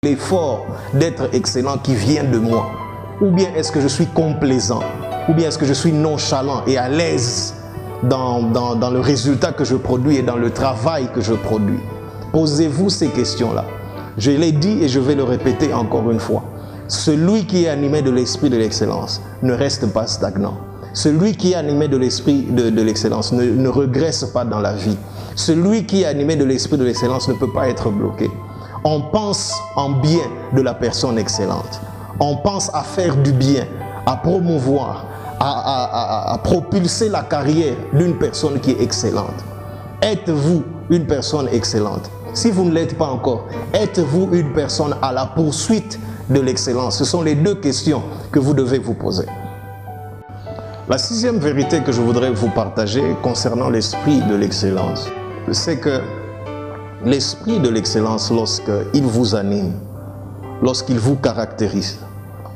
l'effort d'être excellent qui vient de moi? Ou bien est-ce que je suis complaisant? Ou bien est-ce que je suis nonchalant et à l'aise dans le résultat que je produis et dans le travail que je produis? Posez-vous ces questions-là. Je l'ai dit et je vais le répéter encore une fois. Celui qui est animé de l'esprit de l'excellence ne reste pas stagnant. Celui qui est animé de l'esprit de l'excellence ne regresse pas dans la vie. Celui qui est animé de l'esprit de l'excellence ne peut pas être bloqué. On pense en bien de la personne excellente. On pense à faire du bien, à promouvoir, à propulser la carrière d'une personne qui est excellente. Êtes-vous une personne excellente? Si vous ne l'êtes pas encore, êtes-vous une personne à la poursuite de l'excellence? Ce sont les deux questions que vous devez vous poser. La sixième vérité que je voudrais vous partager concernant l'esprit de l'excellence, c'est que l'esprit de l'excellence, lorsqu'il vous anime, lorsqu'il vous caractérise,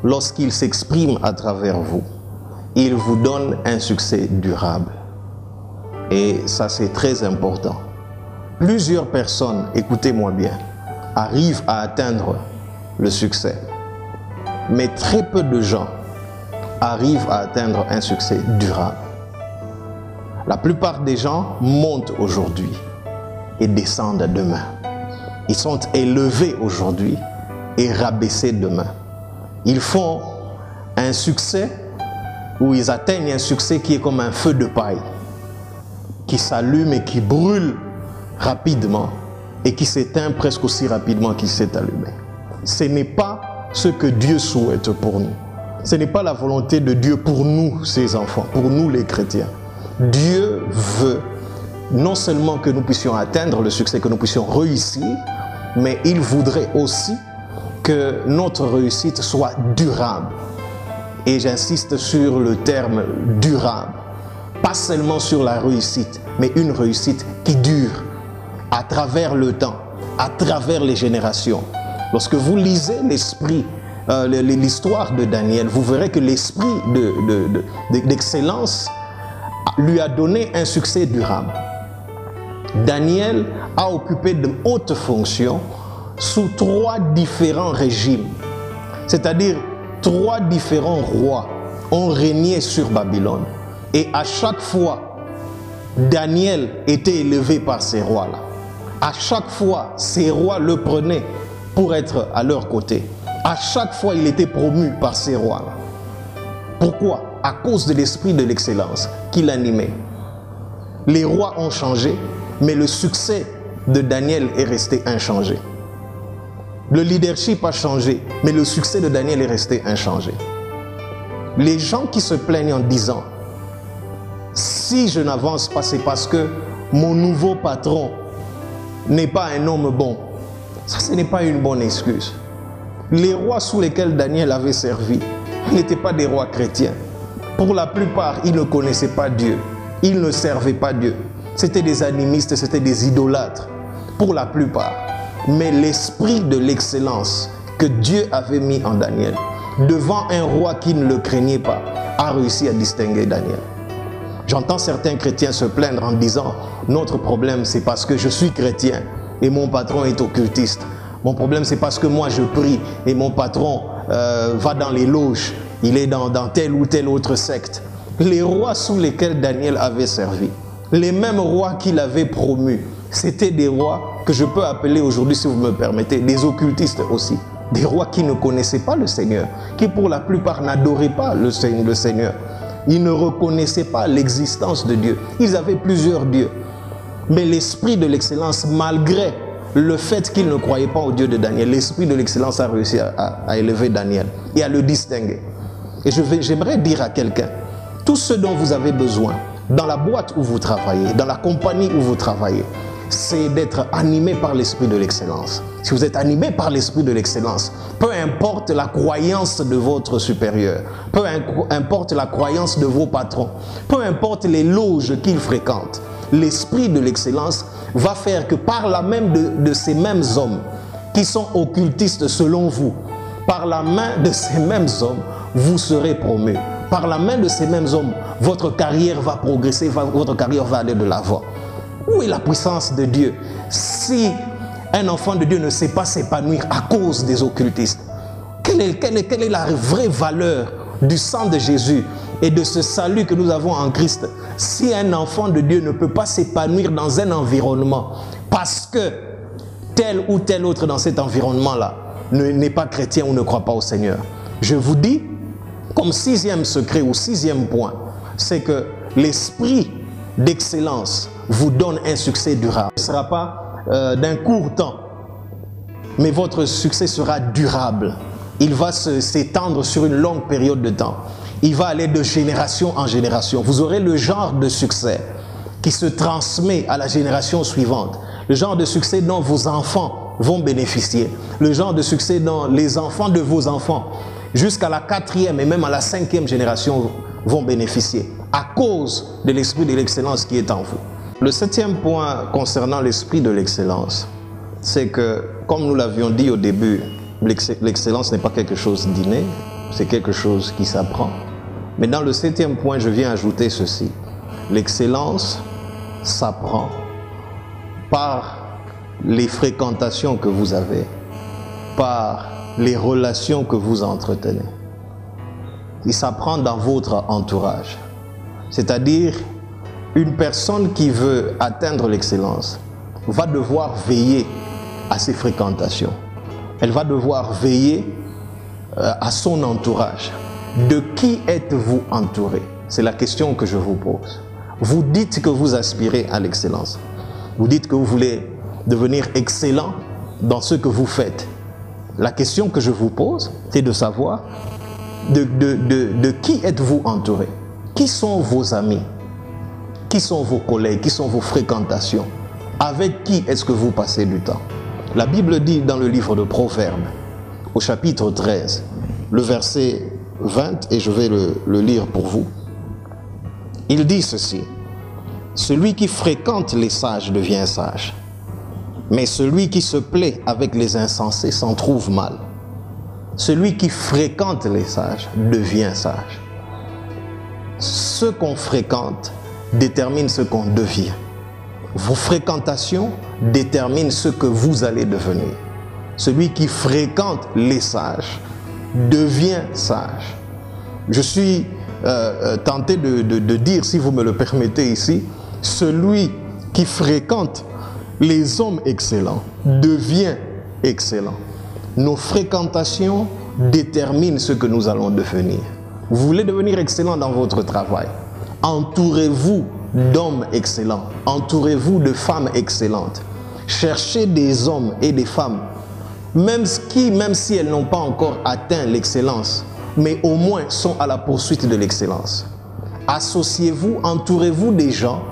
lorsqu'il s'exprime à travers vous, il vous donne un succès durable. Et ça, c'est très important. Plusieurs personnes, écoutez-moi bien, arrivent à atteindre le succès. Mais très peu de gens arrivent à atteindre un succès durable. La plupart des gens montent aujourd'hui et descendent demain. Ils sont élevés aujourd'hui et rabaissés demain. Ils font un succès où ils atteignent un succès qui est comme un feu de paille, qui s'allume et qui brûle rapidement et qui s'éteint presque aussi rapidement qu'il s'est allumé. Ce n'est pas ce que Dieu souhaite pour nous. Ce n'est pas la volonté de Dieu pour nous, ses enfants, pour nous les chrétiens. Dieu veut non seulement que nous puissions atteindre le succès, que nous puissions réussir, mais il voudrait aussi que notre réussite soit durable. Et j'insiste sur le terme durable. Pas seulement sur la réussite, mais une réussite qui dure à travers le temps, à travers les générations. Lorsque vous lisez l'histoire de Daniel, vous verrez que l'esprit d'excellence lui a donné un succès durable. Daniel a occupé de hautes fonctions sous 3 différents régimes, c'est-à-dire 3 différents rois ont régné sur Babylone. Et à chaque fois, Daniel était élevé par ces rois-là. À chaque fois, ces rois le prenaient pour être à leur côté. À chaque fois, il était promu par ces rois-là. Pourquoi? À cause de l'esprit de l'excellence qui l'animait. Les rois ont changé, mais le succès de Daniel est resté inchangé. Le leadership a changé, mais le succès de Daniel est resté inchangé. Les gens qui se plaignent en disant « Si je n'avance pas, c'est parce que mon nouveau patron n'est pas un homme bon ». Ça, ce n'est pas une bonne excuse. Les rois sous lesquels Daniel avait servi n'étaient pas des rois chrétiens. Pour la plupart, ils ne connaissaient pas Dieu. Ils ne servaient pas Dieu. C'était des animistes, c'était des idolâtres. Pour la plupart. Mais l'esprit de l'excellence que Dieu avait mis en Daniel, devant un roi qui ne le craignait pas, a réussi à distinguer Daniel. J'entends certains chrétiens se plaindre en disant « Notre problème, c'est parce que je suis chrétien et mon patron est occultiste. Mon problème, c'est parce que moi, je prie et mon patron va dans les loges. Il est dans telle ou telle autre secte. » Les rois sous lesquels Daniel avait servi, les mêmes rois qu'il avait promus, c'était des rois que je peux appeler aujourd'hui, si vous me permettez, des occultistes aussi. Des rois qui ne connaissaient pas le Seigneur, qui pour la plupart n'adoraient pas le Seigneur. Ils ne reconnaissaient pas l'existence de Dieu. Ils avaient plusieurs dieux. Mais l'esprit de l'excellence, malgré le fait qu'ils ne croyaient pas au Dieu de Daniel, l'esprit de l'excellence a réussi à élever Daniel et à le distinguer. Et j'aimerais dire à quelqu'un, tout ce dont vous avez besoin, dans la boîte où vous travaillez, dans la compagnie où vous travaillez, c'est d'être animé par l'esprit de l'excellence. Si vous êtes animé par l'esprit de l'excellence, peu importe la croyance de votre supérieur, peu importe la croyance de vos patrons, peu importe les loges qu'ils fréquentent, l'esprit de l'excellence va faire que par la main de ces mêmes hommes qui sont occultistes selon vous, par la main de ces mêmes hommes, vous serez promu. Par la main de ces mêmes hommes, votre carrière va progresser, votre carrière va aller de l'avant. Où est la puissance de Dieu? Si un enfant de Dieu ne sait pas s'épanouir à cause des occultistes? Quelle est la vraie valeur du sang de Jésus et de ce salut que nous avons en Christ si un enfant de Dieu ne peut pas s'épanouir dans un environnement parce que tel ou tel autre dans cet environnement-là n'est pas chrétien ou ne croit pas au Seigneur? Je vous dis, comme sixième secret ou sixième point, c'est que l'esprit d'excellence vous donne un succès durable. Ce ne sera pas d'un court temps, mais votre succès sera durable. Il va s'étendre sur une longue période de temps. Il va aller de génération en génération. Vous aurez le genre de succès qui se transmet à la génération suivante. Le genre de succès dont vos enfants vont bénéficier. Le genre de succès dont les enfants de vos enfants, jusqu'à la 4e et même à la 5e génération, vont bénéficier à cause de l'esprit de l'excellence qui est en vous. Le 7e point concernant l'esprit de l'excellence, c'est que, comme nous l'avions dit au début, l'excellence n'est pas quelque chose d'inné, c'est quelque chose qui s'apprend. Mais dans le 7e point, je viens ajouter ceci. L'excellence s'apprend par les fréquentations que vous avez, par les relations que vous entretenez. Il s'apprend dans votre entourage. C'est-à-dire, une personne qui veut atteindre l'excellence va devoir veiller à ses fréquentations. Elle va devoir veiller à son entourage. De qui êtes-vous entouré? C'est la question que je vous pose. Vous dites que vous aspirez à l'excellence. Vous dites que vous voulez devenir excellent dans ce que vous faites. La question que je vous pose, c'est de savoir de qui êtes-vous entouré? Qui sont vos amis? Qui sont vos collègues? Qui sont vos fréquentations? Avec qui est-ce que vous passez du temps? La Bible dit dans le livre de Proverbes, au chapitre 13, le verset 20, et je vais le lire pour vous. Il dit ceci: celui qui fréquente les sages devient sage, mais celui qui se plaît avec les insensés s'en trouve mal. Celui qui fréquente les sages devient sage. Ce qu'on fréquente détermine ce qu'on devient. Vos fréquentations déterminent ce que vous allez devenir. Celui qui fréquente les sages devient sage. Je suis tenté de dire, si vous me le permettez ici, celui qui fréquente les hommes excellents devient excellent. Nos fréquentations déterminent ce que nous allons devenir. Vous voulez devenir excellent dans votre travail? Entourez-vous d'hommes excellents. Entourez-vous de femmes excellentes. Cherchez des hommes et des femmes, même si elles n'ont pas encore atteint l'excellence, mais au moins sont à la poursuite de l'excellence. Associez-vous, entourez-vous des gens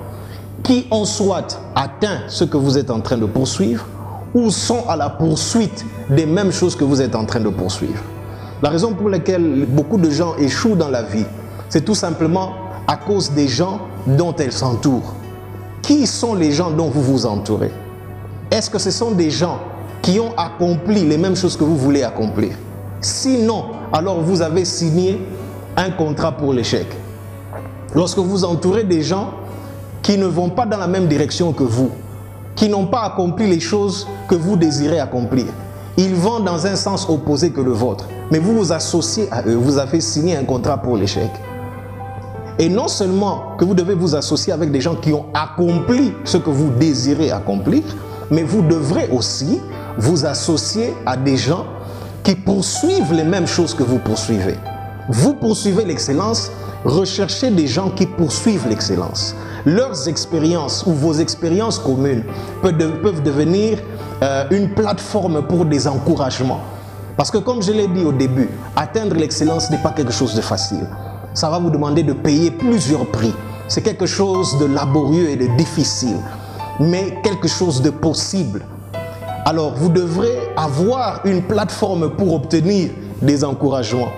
qui ont soit atteint ce que vous êtes en train de poursuivre, ou sont à la poursuite des mêmes choses que vous êtes en train de poursuivre. La raison pour laquelle beaucoup de gens échouent dans la vie, c'est tout simplement à cause des gens dont elles s'entourent. Qui sont les gens dont vous vous entourez? Est-ce que ce sont des gens qui ont accompli les mêmes choses que vous voulez accomplir? Sinon, alors vous avez signé un contrat pour l'échec. Lorsque vous entourez des gens qui ne vont pas dans la même direction que vous, qui n'ont pas accompli les choses que vous désirez accomplir, ils vont dans un sens opposé que le vôtre, mais vous vous associez à eux, vous avez signé un contrat pour l'échec. Et non seulement que vous devez vous associer avec des gens qui ont accompli ce que vous désirez accomplir, mais vous devrez aussi vous associer à des gens qui poursuivent les mêmes choses que vous poursuivez. Vous poursuivez l'excellence, recherchez des gens qui poursuivent l'excellence. Leurs expériences ou vos expériences communes peuvent devenir une plateforme pour des encouragements. Parce que comme je l'ai dit au début, atteindre l'excellence n'est pas quelque chose de facile. Ça va vous demander de payer plusieurs prix. C'est quelque chose de laborieux et de difficile, mais quelque chose de possible. Alors vous devrez avoir une plateforme pour obtenir des encouragements.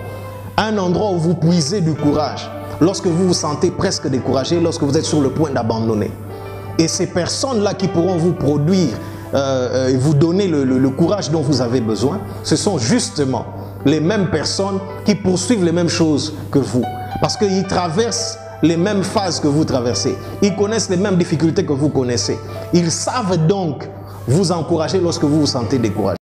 Un endroit où vous puisez du courage lorsque vous vous sentez presque découragé, lorsque vous êtes sur le point d'abandonner. Et ces personnes-là qui pourront vous produire et vous donner le courage dont vous avez besoin, ce sont justement les mêmes personnes qui poursuivent les mêmes choses que vous. Parce qu'ils traversent les mêmes phases que vous traversez. Ils connaissent les mêmes difficultés que vous connaissez. Ils savent donc vous encourager lorsque vous vous sentez découragé.